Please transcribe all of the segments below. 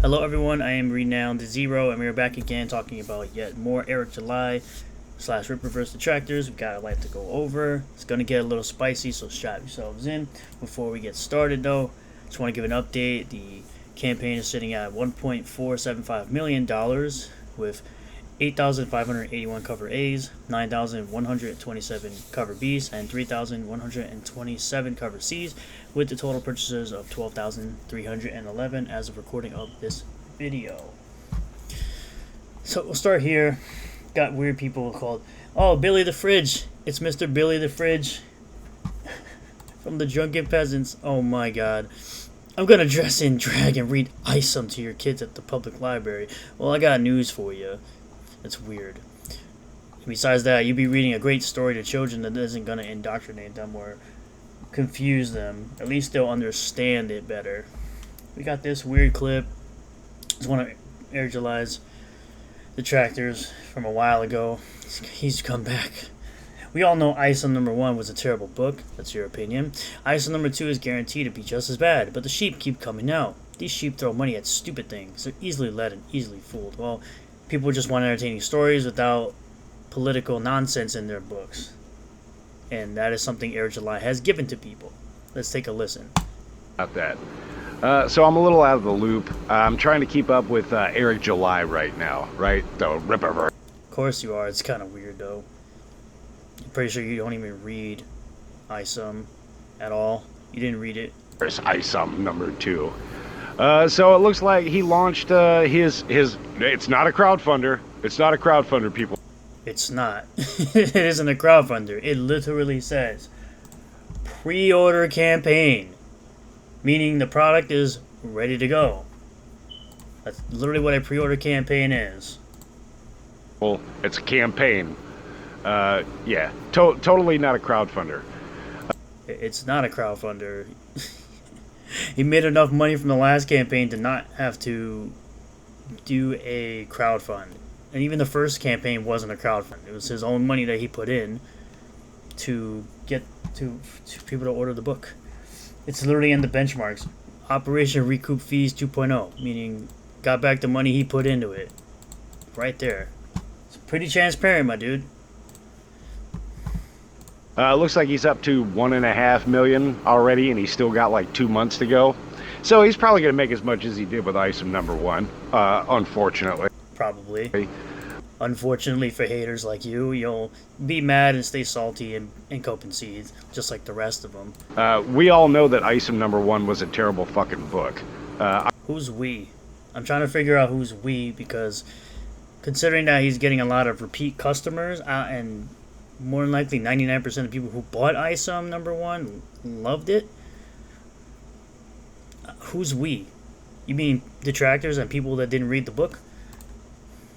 Hello everyone, I am Renowned Zero, and we're back again talking about yet more Eric July / Rip Reverse Detractors. We've got a lot to go over. It's going to get a little spicy, so strap yourselves in. Before we get started though, just want to give an update. The campaign is sitting at $1.475 million with 8,581 cover A's, 9,127 cover B's, and 3,127 cover C's, with the total purchases of 12,311 as of recording of this video. So we'll start here. Got weird people called, oh, Billy the Fridge. It's Mr. Billy the Fridge from the Drunken Peasants. Oh my god. I'm gonna dress in drag and read ISOM to your kids at the public library. Well, I got news for you. It's weird. And besides that, you'd be reading a great story to children that isn't going to indoctrinate them or confuse them. At least they'll understand it better. We got this weird clip. It's one of Eric July's Detractors from a while ago. He's come back. We all know ISOM number 1 was a terrible book. That's your opinion. ISOM number 2 is guaranteed to be just as bad, but the sheep keep coming out. These sheep throw money at stupid things. They're easily led and easily fooled. Well, people just want entertaining stories without political nonsense in their books. And that is something Eric July has given to people. Let's take a listen. About that. So I'm a little out of the loop. I'm trying to keep up with Eric July right now, right? The Ripper. Of course you are. It's kind of weird, though. I'm pretty sure you don't even read ISOM at all. You didn't read it. There's ISOM number 2. So it looks like he launched his. It's not a crowdfunder. It's not a crowdfunder, people. It's not. It isn't a crowdfunder. It literally says pre-order campaign, meaning the product is ready to go. That's literally what a pre-order campaign is. Well, it's a campaign. Yeah, totally not a crowdfunder. It's not a crowdfunder. He made enough money from the last campaign to not have to do a crowdfund. And even the first campaign wasn't a crowdfund. It was his own money that he put in to get to people to order the book. It's literally in the benchmarks. Operation Recoup Fees 2.0, meaning got back the money he put into it. Right there. It's pretty transparent, my dude. Looks like he's up to 1.5 million already, and he's still got like 2 months to go. So he's probably going to make as much as he did with ISOM number 1, unfortunately. Probably. Unfortunately for haters like you, you'll be mad and stay salty and cope and seethe, just like the rest of them. We all know that ISOM number 1 was a terrible fucking book. Who's we? I'm trying to figure out who's we, because considering that he's getting a lot of repeat customers, and more than likely 99% of people who bought ISOM number 1 loved it. Who's we? You mean detractors and people that didn't read the book?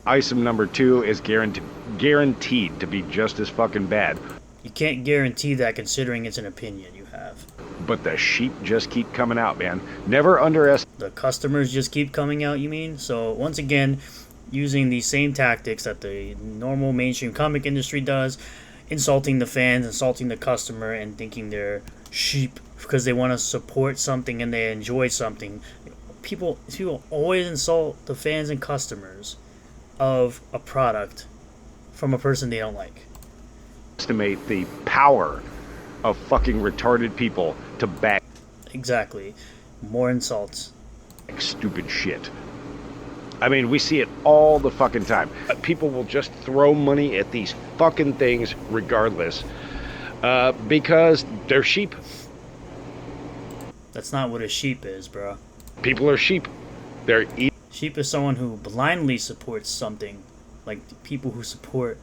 ISOM number 2 is guaranteed to be just as fucking bad. You can't guarantee that considering it's an opinion you have. But the sheep just keep coming out, man. Never underestimate. The customers just keep coming out, you mean? So once again, using the same tactics that the normal mainstream comic industry does, insulting the fans, insulting the customer, and thinking they're sheep because they want to support something and they enjoy something. People always insult the fans and customers of a product from a person they don't like. Estimate the power of fucking retarded people to back. Exactly. More insults. Stupid shit. I mean, we see it all the fucking time. People will just throw money at these fucking things regardless, because they're sheep. That's not what a sheep is, bro. People are sheep. They're sheep is someone who blindly supports something, like people who support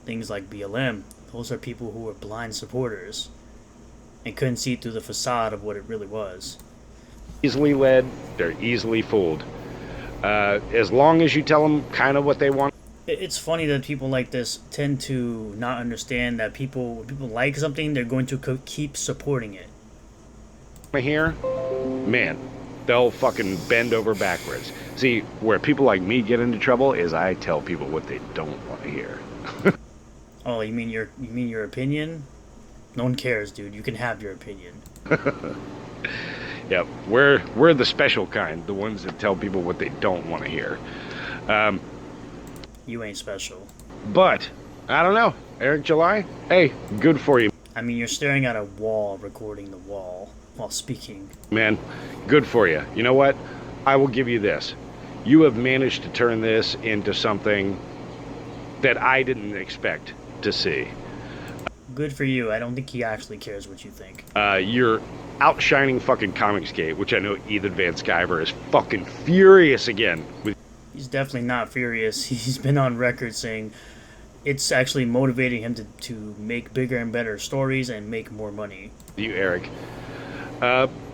things like BLM. Those are people who are blind supporters and couldn't see through the facade of what it really was. Easily led. They're easily fooled. As long as you tell them kind of what they want. It's funny that people like this tend to not understand that when people like something, they're going to keep supporting it. Here, man, they'll fucking bend over backwards. See, where people like me get into trouble is I tell people what they don't want to hear. Oh, you mean your opinion? No one cares, dude. You can have your opinion. Yep, we're the special kind, the ones that tell people what they don't want to hear. You ain't special. But I don't know, Eric July. Hey, good for you, I mean, you're staring at a wall, recording the wall while speaking. man. Good for you. You know what? I will give you this. You have managed to turn this into something that I didn't expect to see. Good for you. I don't think he actually cares what you think. You're outshining fucking Comicsgate, which I know Ethan Van Sciver is fucking furious again with. He's definitely not furious. He's been on record saying it's actually motivating him to make bigger and better stories and make more money. You, Eric.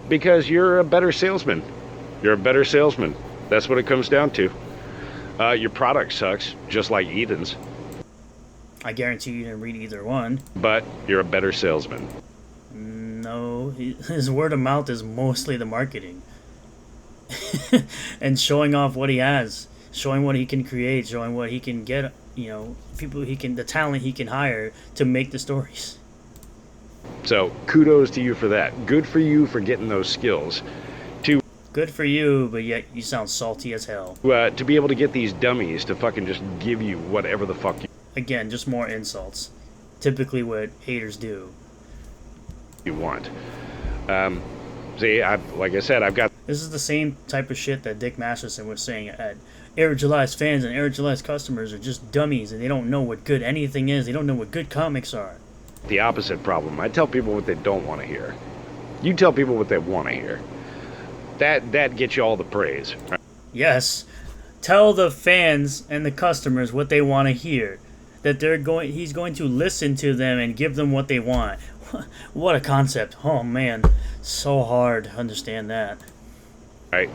Because you're a better salesman. You're a better salesman. That's what it comes down to. Your product sucks, just like Ethan's. I guarantee you didn't read either one. But you're a better salesman. No, his word of mouth is mostly the marketing. And showing off what he has. Showing what he can create. Showing what he can get, people the talent he can hire to make the stories. So, kudos to you for that. Good for you for getting those skills. Good for you, but yet you sound salty as hell. To be able to get these dummies to fucking just give you whatever the fuck Again, just more insults. Typically what haters do. you want. See, like I said, I've got... This is the same type of shit that Dick Masterson was saying at Eric July's fans and Eric July's customers are just dummies and they don't know what good anything is. They don't know what good comics are. the opposite problem. I tell people what they don't want to hear. You tell people what they want to hear. That gets you all the praise. Right? Yes. Tell the fans and the customers what they want to hear. That he's going to listen to them and give them what they want. What a concept. Oh man. So hard to understand that. Right.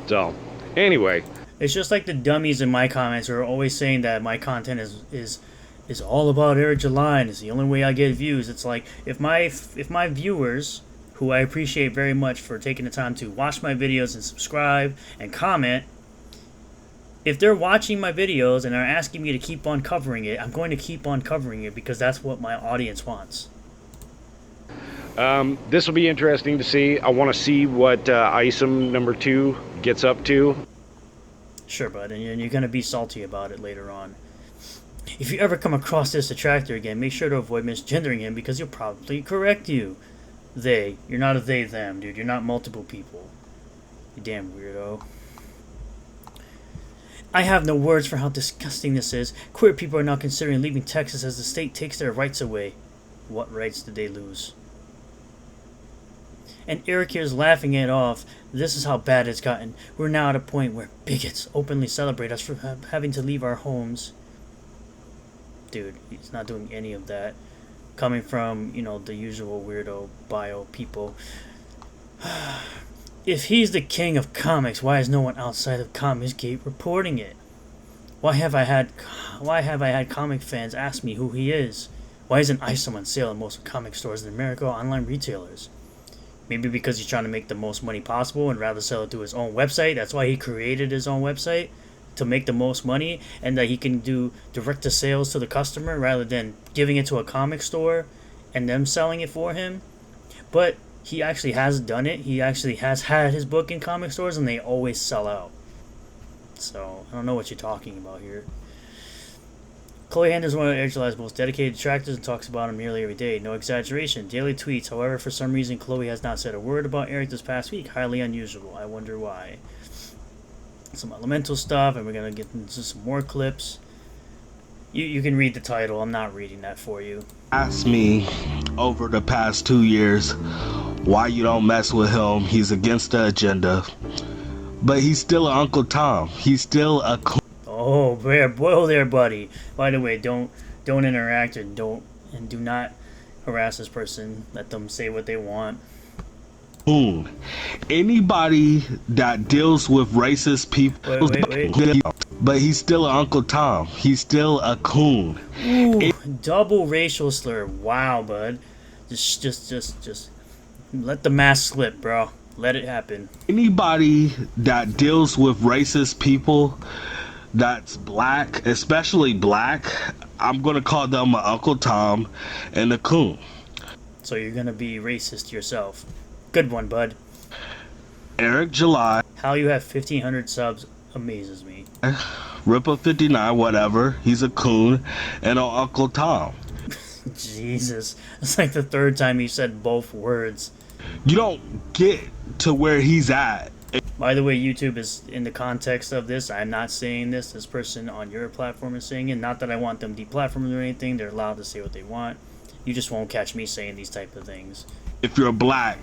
So, anyway. It's just like the dummies in my comments who are always saying that my content is all about Eric July and it's the only way I get views. It's like if my viewers, who I appreciate very much for taking the time to watch my videos and subscribe and comment, if they're watching my videos and are asking me to keep on covering it, I'm going to keep on covering it because that's what my audience wants. This will be interesting to see. I want to see what ISOM number 2 gets up to. Sure, bud, and you're going to be salty about it later on. If you ever come across this detractor again, make sure to avoid misgendering him because he'll probably correct you. They. You're not a they, them, dude. You're not multiple people. You damn weirdo. I have no words for how disgusting this is. Queer people are now considering leaving Texas as the state takes their rights away. What rights did they lose? And Eric here is laughing it off. This is how bad it's gotten. We're now at a point where bigots openly celebrate us for having to leave our homes. Dude, he's not doing any of that. Coming from, the usual weirdo bio people. If he's the king of comics, why is no one outside of Comicsgate reporting it? Why have I had comic fans ask me who he is? Why isn't ISOM on sale in most comic stores in America or online retailers? Maybe because he's trying to make the most money possible and rather sell it to his own website. That's why he created his own website, to make the most money, and that he can do direct to sales to the customer rather than giving it to a comic store and them selling it for him. But he actually has done it. He actually has had his book in comic stores and they always sell out. So I don't know what you're talking about here. Chloe Hand is one of Eric July's most dedicated detractors and talks about him nearly every day. No exaggeration. Daily tweets. However, for some reason, Chloe has not said a word about Eric this past week. Highly unusual. I wonder why. Some elemental stuff, and we're going to get into some more clips. You can read the title. I'm not reading that for you. Ask me over the past 2 years why you don't mess with him. He's against the agenda. But he's still an Uncle Tom. He's still a... Oh, whoa there, buddy. By the way, don't interact and do not harass this person. Let them say what they want. Anybody that deals with racist people... Wait. But he's still an Uncle Tom. He's still a coon. Ooh, double racial slur. Wow, bud. Just let the mask slip, bro. Let it happen. Anybody that deals with racist people that's black, especially black, I'm going to call them an Uncle Tom and a coon. So you're going to be racist yourself. Good one, bud. Eric July, How you have 1,500 subs amazes me. Ripper59, whatever, he's a coon, and on Uncle Tom. Jesus. It's like the third time you said both words. You don't get to where he's at. By the way, YouTube is in the context of this. I'm not saying this. This person on your platform is saying it. Not that I want them deplatformed or anything. They're allowed to say what they want. You just won't catch me saying these type of things. If you're black,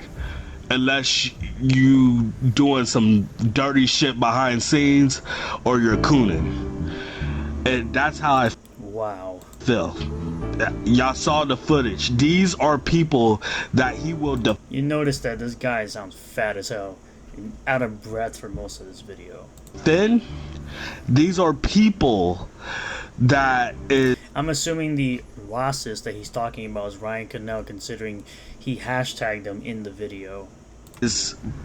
unless you doing some dirty shit behind scenes or you're cooning. And that's how I Wow. feel. Y'all saw the footage. These are people that he will You notice that this guy sounds fat as hell and out of breath for most of this video. defend. These are people that is I'm assuming the losses that he's talking about is Ryan Cannell, considering he hashtagged them in the video.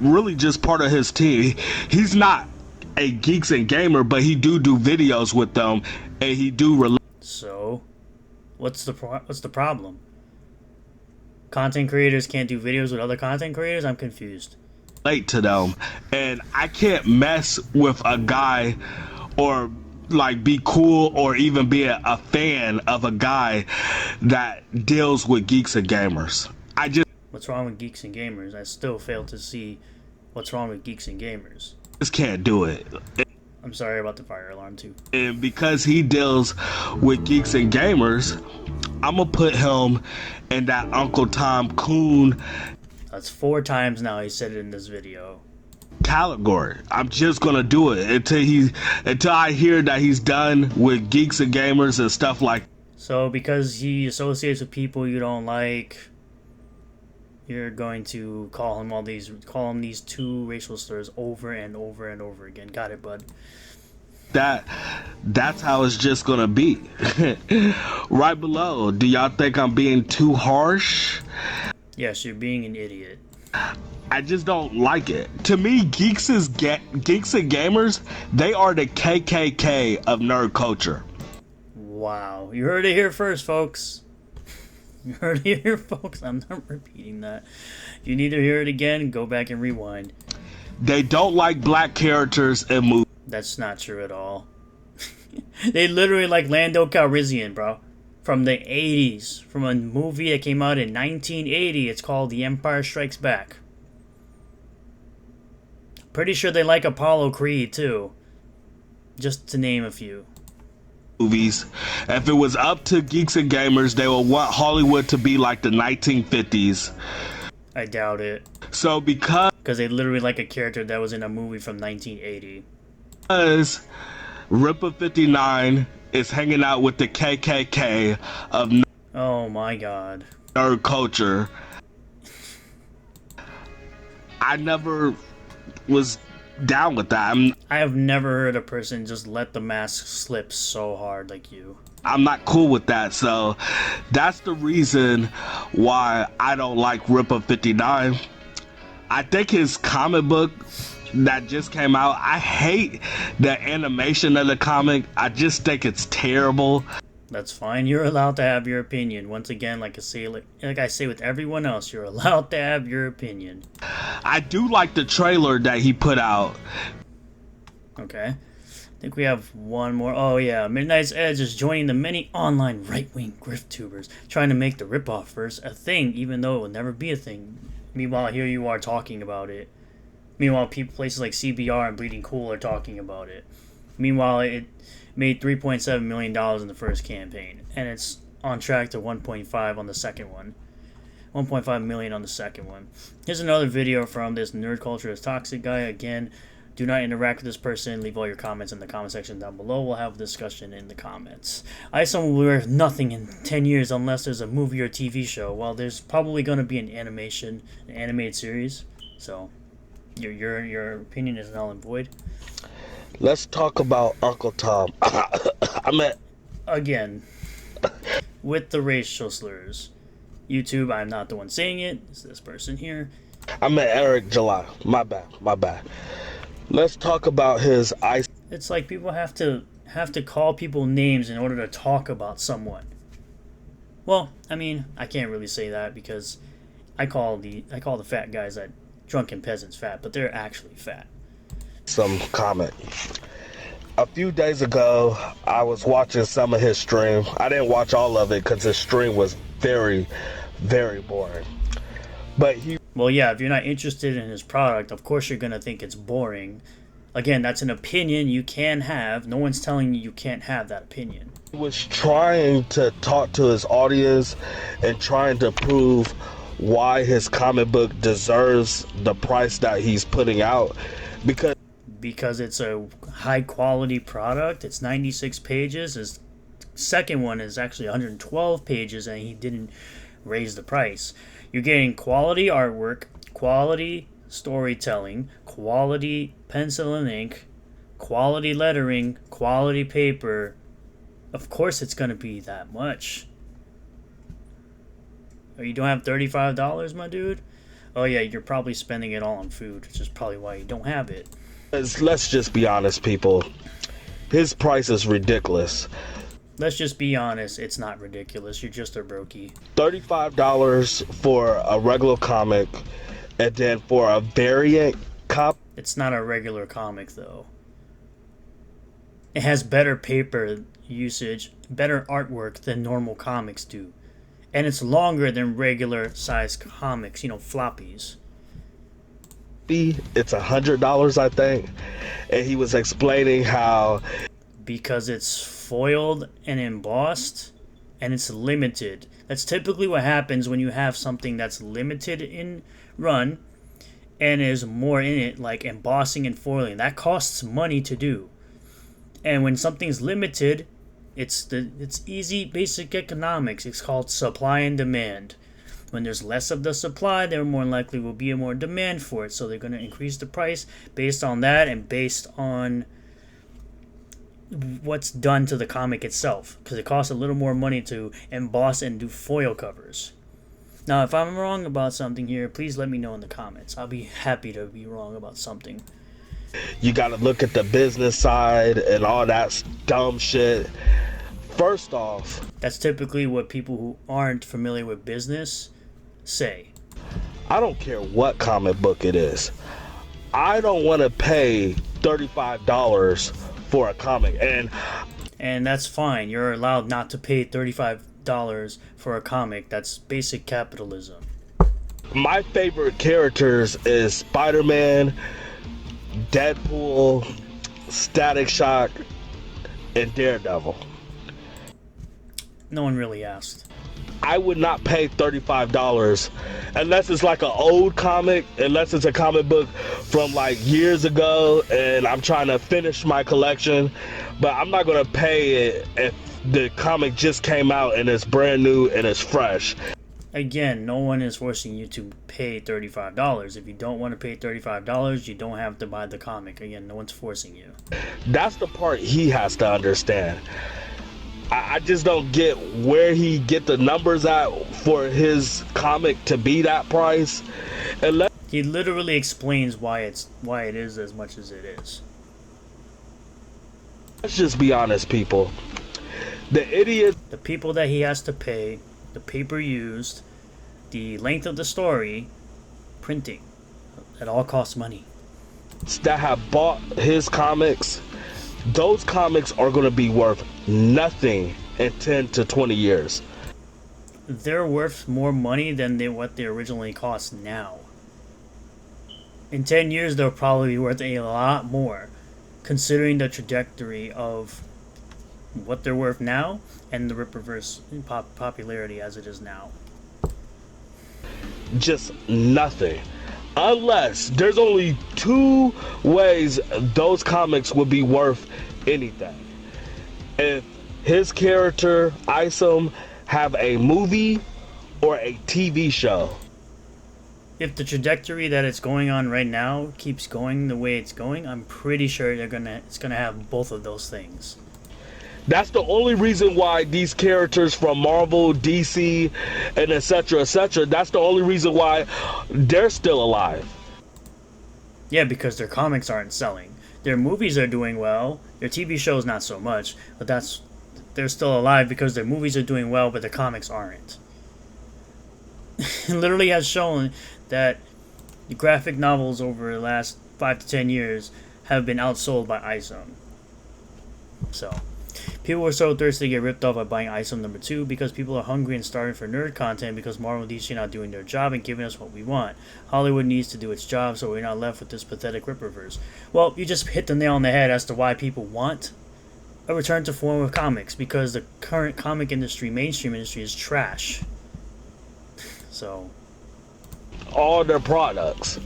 really just part of his team. He's not a Geeks and Gamer, but he do videos with them, and he do So, what's the problem? Content creators can't do videos with other content creators? I'm confused. relate to them, and I can't mess with a guy or like be cool or even be a fan of a guy that deals with Geeks and Gamers. What's wrong with Geeks and Gamers? I still fail to see what's wrong with Geeks and Gamers. Just can't do it. I'm sorry about the fire alarm too. And because he deals with Geeks and Gamers, I'm gonna put him in that Uncle Tom Coon That's 4 times now he said it in this video. category. I'm just gonna do it until I hear that he's done with Geeks and Gamers and stuff like. So because he associates with people you don't like, you're going to call him these 2 racial slurs over and over and over again. Got it, bud. That's how it's just gonna be. Right below, do y'all think I'm being too harsh? Yes, you're being an idiot. I just don't like it. To me, Geeks and Gamers, they are the KKK of nerd culture. Wow. You heard it here first, folks. You heard it here, folks. I'm not repeating that. If you need to hear it again, go back and rewind. They don't like black characters in movies. That's not true at all. They literally like Lando Calrissian, bro. From the 80s. From a movie that came out in 1980. It's called The Empire Strikes Back. Pretty sure they like Apollo Creed, too. Just to name a few. Movies. If it was up to Geeks and Gamers, they would want Hollywood to be like the 1950s. I doubt it. So because they literally like a character that was in a movie from 1980. Ripper59 is hanging out with the KKK of Oh my god. nerd culture. I never was down with that. I have never heard a person just let the mask slip so hard like you. I'm not cool with that, so that's the reason why I don't like Ripper59. I think his comic book that just came out, I hate the animation of the comic. I just think it's terrible. That's fine. You're allowed to have your opinion. Once again, like I say with everyone else, you're allowed to have your opinion. I do like the trailer that he put out. Okay. I think we have one more. Oh yeah, Midnight's Edge is joining the many online right-wing grifttubers trying to make the ripoff verse a thing, even though it will never be a thing. Meanwhile, here you are talking about it. Meanwhile, places like CBR and Bleeding Cool are talking about it. Meanwhile, it made $3.7 million in the first campaign, and it's on track to 1.5 on the second one. 1.5 million on the second one. Here's another video from this Nerd Culture is Toxic guy. Again, do not interact with this person. Leave all your comments in the comment section down below. We'll have a discussion in the comments. ISOM will be worth nothing in 10 years unless there's a movie or TV show. Well, there's probably going to be an animated series. So, your opinion is null and void. Let's talk about Uncle Tom. Again, with the racial slurs. YouTube, I'm not the one saying it. It's this person here. I met Eric July. My bad. Let's talk about his ice. It's like people have to call people names in order to talk about someone. Well, I mean, I can't really say that because I call the fat guys that Drunken Peasants fat, but they're actually fat. Some comment. A few days ago, I was watching some of his stream. I didn't watch all of it because his stream was very, very boring. But well, yeah, if you're not interested in his product, of course you're going to think it's boring. Again, that's an opinion you can have. No one's telling you can't have that opinion. He was trying to talk to his audience and trying to prove why his comic book deserves the price that he's putting out. Because it's a high quality product. It's 96 pages. His second one is actually 112 pages, and he didn't raise the price. You're getting quality artwork, quality storytelling, quality pencil and ink, quality lettering, quality paper. Of course it's going to be that much. Oh, you don't have $35, my dude? Oh yeah, you're probably spending it all on food, which is probably why you don't have it. Let's just be honest, people. His price is ridiculous. Let's just be honest, it's not ridiculous. You're just a brokey. $35 for a regular comic, and then for a variant cop. It's not a regular comic, though. It has better paper usage, better artwork than normal comics do. And it's longer than regular size comics, floppies. It's $100, I think. And he was explaining how because it's foiled and embossed and it's limited. That's typically what happens when you have something that's limited in run and is more in it, like embossing and foiling. That costs money to do. And when something's limited, it's easy basic economics. It's called supply and demand. When there's less of the supply, there more likely will be a more demand for it. So they're going to increase the price based on that and based on what's done to the comic itself. Because it costs a little more money to emboss and do foil covers. Now, if I'm wrong about something here, please let me know in the comments. I'll be happy to be wrong about something. You got to look at the business side and all that dumb shit. First off, that's typically what people who aren't familiar with business say. I don't care what comic book it is. I don't want to pay $35 for a comic. And that's fine. You're allowed not to pay $35 for a comic. That's basic capitalism. My favorite characters is Spider-Man, Deadpool, Static Shock, and Daredevil. No one really asked. I would not pay $35 unless it's like an old comic, unless it's a comic book from like years ago and I'm trying to finish my collection. But I'm not going to pay it if the comic just came out and it's brand new and it's fresh. Again, no one is forcing you to pay $35. If you don't want to pay $35, you don't have to buy the comic. Again, no one's forcing you. That's the part he has to understand. I just don't get where he get the numbers at for his comic to be that price. He literally explains why it is as much as it is. Let's just be honest, people. The people that he has to pay, the paper used, the length of the story, printing, it all costs money. That have bought his comics, those comics are going to be worth nothing in 10 to 20 years. They're worth more money than what they originally cost now. In 10 years, they'll probably be worth a lot more, considering the trajectory of what they're worth now and the Rippaverse popularity as it is now. Just nothing. Unless there's only two ways those comics would be worth anything. If his character, ISOM, have a movie or a TV show. If the trajectory that it's going on right now keeps going the way it's going, I'm pretty sure it's gonna have both of those things. That's the only reason why these characters from Marvel, DC, and etc., that's the only reason why they're still alive. Yeah, because their comics aren't selling. Their movies are doing well. Their TV shows not so much, but they're still alive because their movies are doing well, but their comics aren't. It literally has shown that The graphic novels over the last 5 to 10 years have been outsold by ISOM. So, people were so thirsty to get ripped off by buying ISOM number 2 because people are hungry and starving for nerd content because Marvel and DC are not doing their job and giving us what we want. Hollywood needs to do its job so we're not left with this pathetic Ripperverse. Well, you just hit the nail on the head as to why people want a return to form of comics, because the current comic industry, mainstream industry, is trash. So, all their products.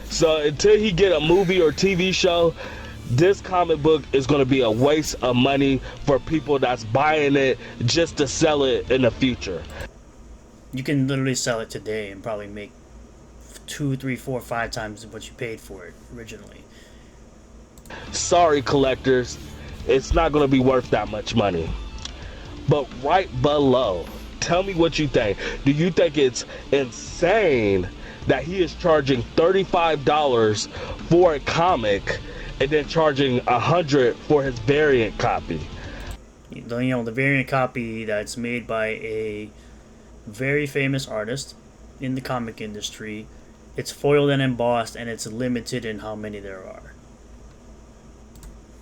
So until he get a movie or TV show, this comic book is going to be a waste of money for people that's buying it just to sell it in the future. You can literally sell it today and probably make 2, 3, 4, 5 times what you paid for it originally. Sorry, collectors, it's not going to be worth that much money. But right below, tell me what you think. Do you think it's insane that he is charging $35 for a comic and then charging $100 for his variant copy? You know, the variant copy that's made by a very famous artist in the comic industry. It's foiled and embossed, and it's limited in how many there are.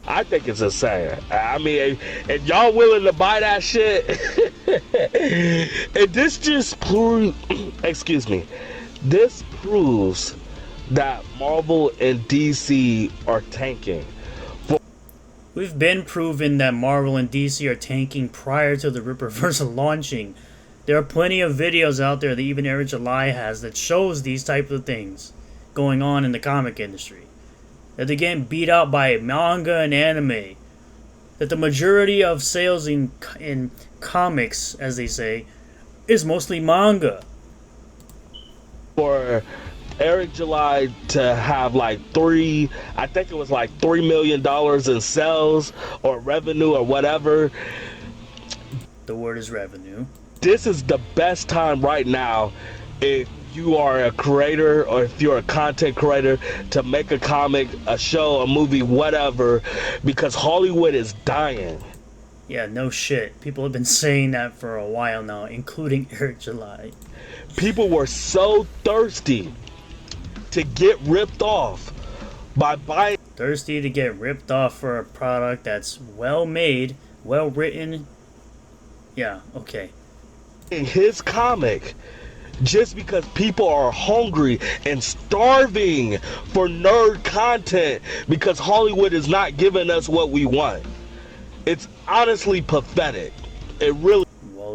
I think it's insane. I mean, and y'all willing to buy that shit? And this just proves, excuse me, this proves that Marvel and DC are tanking. We've been proven that Marvel and DC are tanking prior to the Ripperverse launching. There are plenty of videos out there that even Eric July has that shows these type of things going on in the comic industry. That they're getting beat out by manga and anime. That the majority of sales in comics, as they say, is mostly manga. For Eric July to have like $3 million in sales or revenue or whatever. The word is revenue. This is the best time right now, if you are a creator or if you're a content creator, to make a comic, a show, a movie, whatever, because Hollywood is dying. Yeah, no shit. People have been saying that for a while now, including Eric July. People were so thirsty to get ripped off by buying. Thirsty to get ripped off for a product that's well made, well written. Yeah, okay. His comic just because people are hungry and starving for nerd content because Hollywood is not giving us what we want. It's honestly pathetic. It really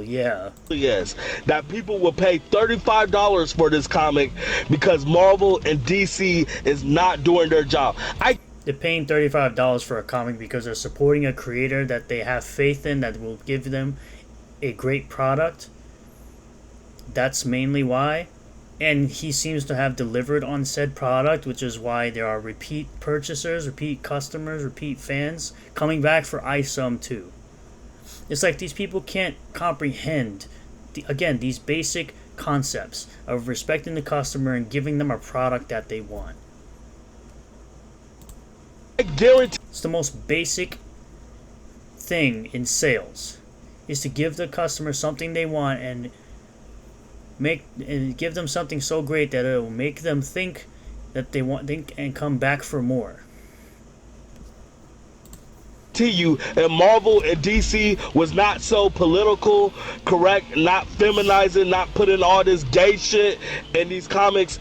yeah, is. That people will pay $35 for this comic because Marvel and DC is not doing their job. They're paying $35 for a comic because they're supporting a creator that they have faith in that will give them a great product. That's mainly why. And he seems to have delivered on said product, which is why there are repeat purchasers, repeat customers, repeat fans coming back for ISOM too. It's like these people can't comprehend, these basic concepts of respecting the customer and giving them a product that they want. I guarantee it's the most basic thing in sales, is to give the customer something they want and give them something so great that it will make them think that they want and come back for more. To you, and Marvel and DC was not so political correct, not feminizing, not putting all this gay shit in these comics,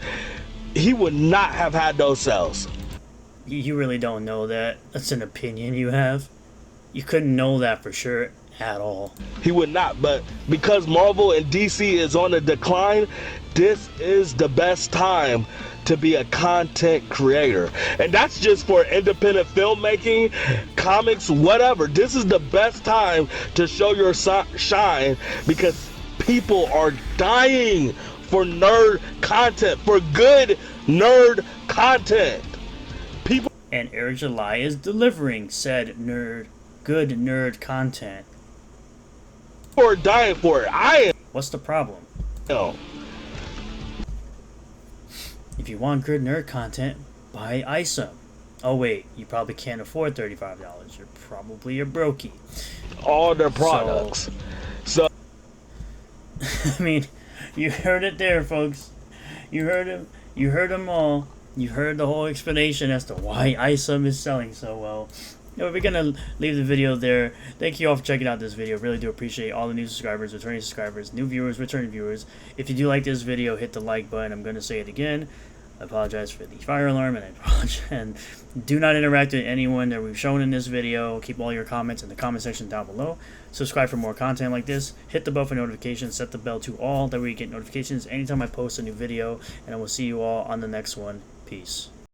he would not have had those sales. You really don't know that. That's an opinion you have. You couldn't know that for sure at all. He would not, but because Marvel and DC is on a decline, this is the best time to be a content creator. And that's just for independent filmmaking, comics, whatever. This is the best time to show your shine because people are dying for nerd content, for good nerd content. People. And Eric July is delivering said good nerd content. People are dying for it. I am. What's the problem? No. If you want good nerd content, buy ISOM. Oh wait, you probably can't afford $35. You're probably a brokey. All their products. So I mean, you heard it there, folks. You heard him. You heard them all. You heard the whole explanation as to why ISOM is selling so well. We're gonna leave the video there. Thank you all for checking out this video. Really do appreciate all the new subscribers, returning subscribers, new viewers, returning viewers. If you do like this video, hit the like button. I'm gonna say it again. I apologize for the fire alarm, and I apologize. And do not interact with anyone that we've shown in this video. Keep all your comments in the comment section down below. Subscribe for more content like this. Hit the bell for notifications. Set the bell to all. That way you get notifications anytime I post a new video. And I will see you all on the next one. Peace.